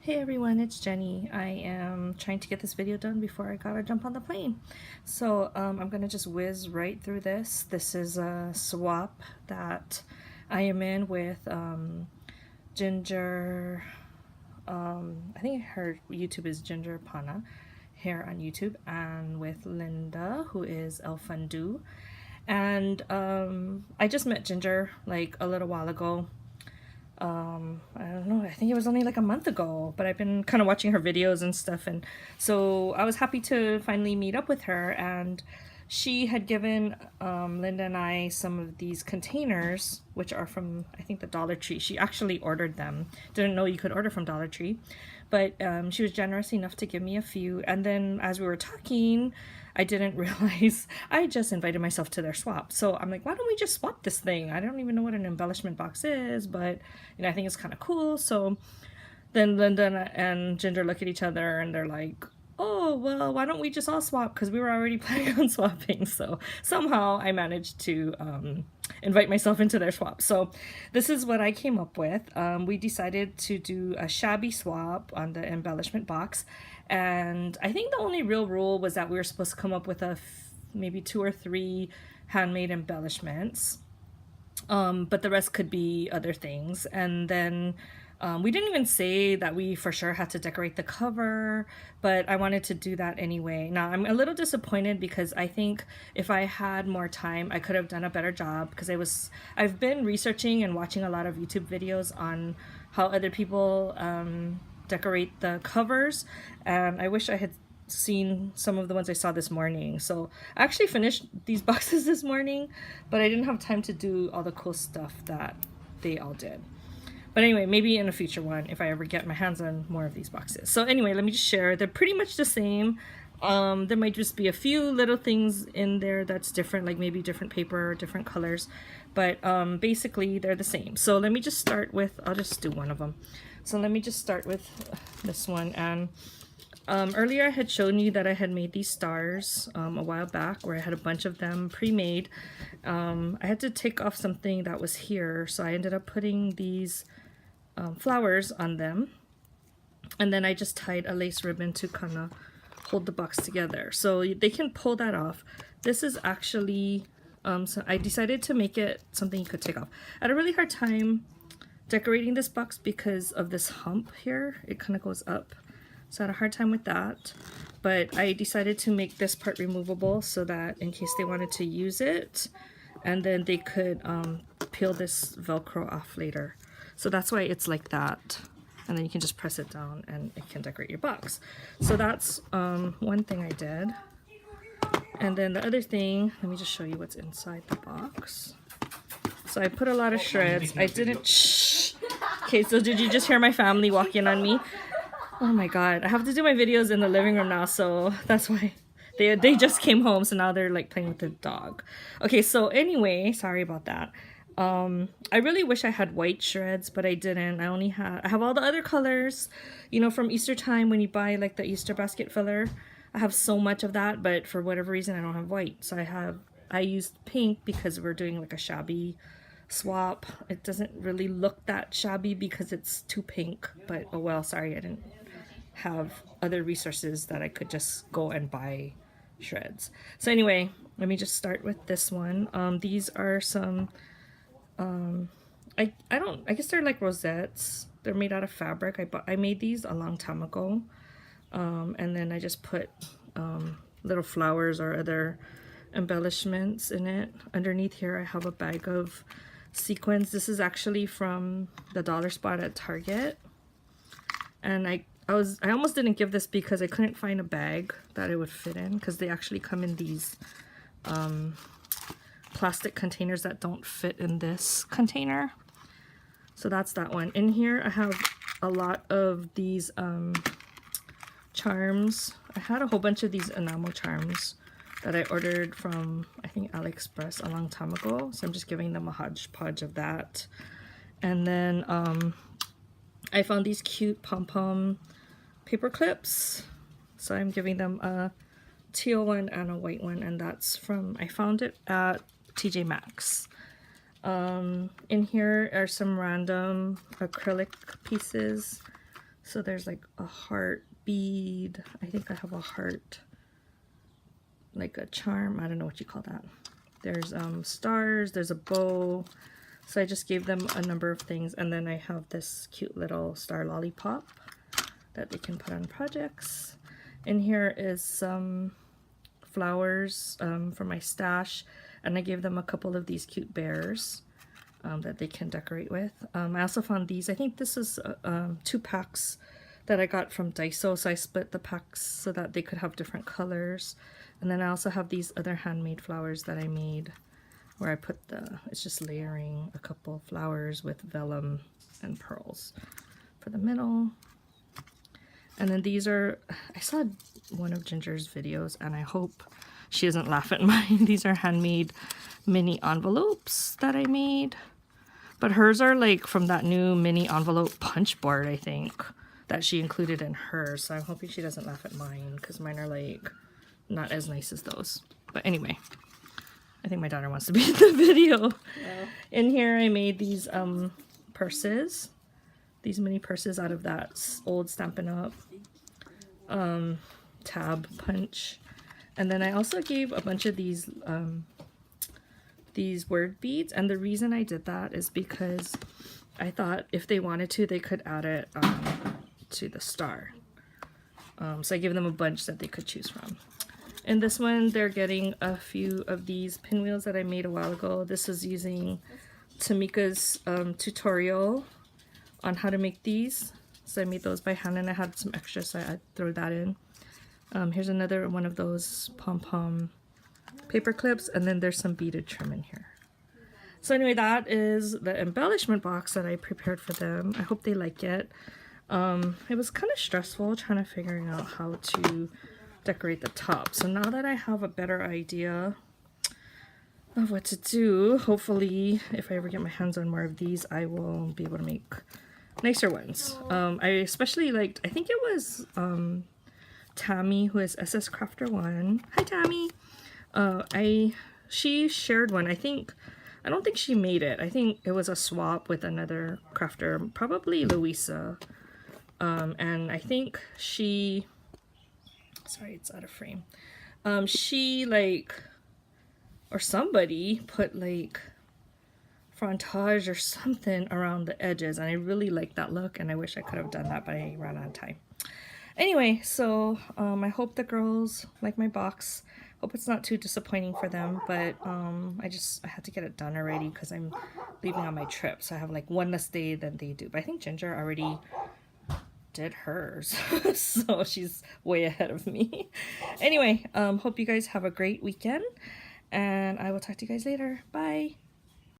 Hey everyone, it's Jenny. I am trying to get this video done before I gotta jump on the plane. So I'm gonna just whiz right through this. This is a swap that I am in with Ginger, I think her YouTube is Ginger Pana here on YouTube, and with Linda, who is Lfundoo. And I just met Ginger like a little while ago. I don't know, I think it was only like a month ago, but I've been kind of watching her videos and stuff, and so I was happy to finally meet up with her. And she had given Linda and I some of these containers, which are from, I think, the Dollar Tree. She actually ordered them. Didn't know you could order from Dollar Tree, but she was generous enough to give me a few. And then as we were talking, I didn't realize I just invited myself to their swap. So I'm like, why don't we just swap this thing? I don't even know what an embellishment box is, but I think it's kind of cool. So then Linda and Ginger look at each other and they're like, oh, well, why don't we just all swap? Because we were already planning on swapping. So somehow I managed to invite myself into their swap. So this is what I came up with. We decided to do a shabby swap on the embellishment box. And I think the only real rule was that we were supposed to come up with maybe 2 or 3 handmade embellishments. But the rest could be other things. And then we didn't even say that we for sure had to decorate the cover, but I wanted to do that anyway. Now, I'm a little disappointed because I think if I had more time, I could have done a better job, because I've been researching and watching a lot of YouTube videos on how other people decorate the covers, and I wish I had seen some of the ones I saw this morning. So I actually finished these boxes this morning, but I didn't have time to do all the cool stuff that they all did. But anyway, maybe in a future one, if I ever get my hands on more of these boxes. So anyway, let me just share. They're pretty much the same. There might just be a few little things in there that's different, like maybe different paper or different colors. But basically, they're the same. So let me just start with, I'll just do one of them. So let me just start with this one. And earlier I had shown you that I had made these stars a while back, where I had a bunch of them pre-made. I had to take off something that was here, so I ended up putting these flowers on them, and then I just tied a lace ribbon to kind of hold the box together so they can pull that off. This is actually so I decided to make it something you could take off. I had a really hard time decorating this box because of this hump here. It kind of goes up, so I had a hard time with that, but I decided to make this part removable so that in case they wanted to use it, and then they could peel this Velcro off later. So that's why it's like that, and then you can just press it down and it can decorate your box. So that's one thing I did. And then the other thing, let me just show you what's inside the box. So I put a lot of shreds. I didn't, shh. Okay, so did you just hear my family walk in on me? Oh my god, I have to do my videos in the living room now, so that's why. They just came home, so now they're like playing with the dog. Okay, so anyway, sorry about that. I really wish I had white shreds, but I didn't. I have all the other colors, you know, from Easter time when you buy like the Easter basket filler. I have so much of that, but for whatever reason I don't have white. So I used pink because we're doing like a shabby swap. It doesn't really look that shabby because it's too pink, but oh well, sorry, I didn't have other resources that I could just go and buy shreds. So anyway, let me just start with this one. These are some I guess they're like rosettes. They're made out of fabric. I made these a long time ago, and then I just put little flowers or other embellishments in it. Underneath here I have a bag of sequins. This is actually from the dollar spot at Target, and I almost didn't give this because I couldn't find a bag that it would fit in, because they actually come in these plastic containers that don't fit in this container. So that's that one. In here I have a lot of these charms. I had a whole bunch of these enamel charms that I ordered from, I think, AliExpress a long time ago, so I'm just giving them a hodgepodge of that. And then I found these cute pom-pom paper clips, so I'm giving them a teal one and a white one, and that's from, I found it at TJ Maxx. In here are some random acrylic pieces So there's like a heart bead. I think I have a heart, like a charm. I don't know what you call that. There's stars, there's a bow. So I just gave them a number of things, and then I have this cute little star lollipop that they can put on projects. In here is some flowers from my stash, and I gave them a couple of these cute bears that they can decorate with. I also found these. I think this is 2 packs that I got from Daiso, so I split the packs so that they could have different colors. And then I also have these other handmade flowers that I made, where I put it's just layering a couple flowers with vellum and pearls for the middle. And then these are, I saw one of Ginger's videos, and I hope she doesn't laugh at mine. These are handmade mini envelopes that I made. But hers are like from that new mini envelope punch board, I think, that she included in hers. So I'm hoping she doesn't laugh at mine, because mine are like not as nice as those. But anyway, I think my daughter wants to be in the video. Yeah. In here I made these purses. These mini purses out of that old Stampin' Up! Tab punch. And then I also gave a bunch of these word beads, and the reason I did that is because I thought if they wanted to, they could add it to the star. So I gave them a bunch that they could choose from. In this one, they're getting a few of these pinwheels that I made a while ago. This is using Tamika's tutorial on how to make these. So I made those by hand, and I had some extra, so I throw that in. Here's another one of those pom-pom paper clips, and then there's some beaded trim in here. So anyway, that is the embellishment box that I prepared for them. I hope they like it. It was kind of stressful trying to figure out how to decorate the top. So now that I have a better idea of what to do, hopefully if I ever get my hands on more of these, I will be able to make nicer ones. I especially liked, I think it was Tammy, who is SS Crafter 1. Hi Tammy. She shared one. I don't think she made it. I think it was a swap with another crafter, probably Louisa. And I think she, sorry, it's out of frame. She or somebody put frontage or something around the edges, and I really like that look, and I wish I could have done that, but I ran out of time. Anyway, so I hope the girls like my box. Hope it's not too disappointing for them, but I had to get it done already because I'm leaving on my trip, so I have like one less day than they do. But I think Ginger already did hers, so she's way ahead of me. Anyway, hope you guys have a great weekend, and I will talk to you guys later. Bye.